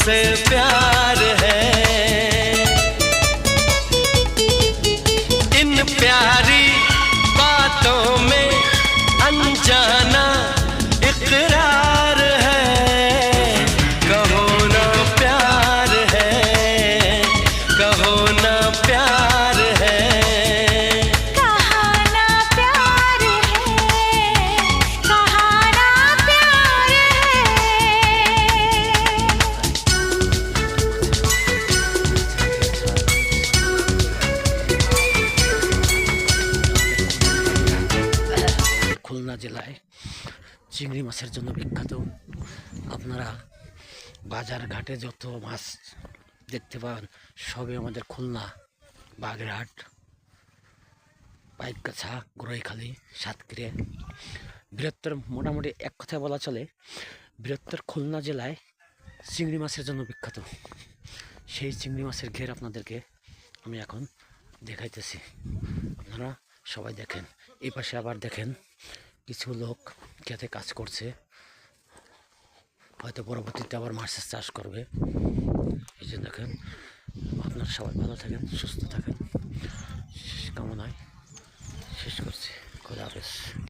तुमसे प्यार है। इन प्यारी बातों में अनजाना इकरार है। कहो ना प्यार है, कहो ना प्यार है, कहा ना प्यार है, कहा ना प्यार খুলনা জেলায় চিংড়ি মাছের জন্য বিখ্যাত। আপনারা বাজার ঘাটে যত মাছ দেখতে পান সবই আমাদের খুলনা, বাগেরহাট, পাইকগাছা, গোড়াইখালী, সাতক্ষীরা বৃহত্তর, মোটামুটি এক কথায় বলা চলে বৃহত্তর খুলনা জেলায় চিংড়ি মাছের জন্য বিখ্যাত। সেই চিংড়ি মাছের ঘের আপনাদেরকে আমি এখন দেখাইতেছি, আপনারা সবাই দেখেন। এই পাশে আবার দেখেন কিছু লোক খেতে কাজ করছে, হয়তো পরবর্তীতে আবার মাছের চাষ করবে। এই যে দেখেন, আপনারা সবাই ভালো থাকেন, সুস্থ থাকেন, কামনায় শেষ করছি। খোদা হাফেজ।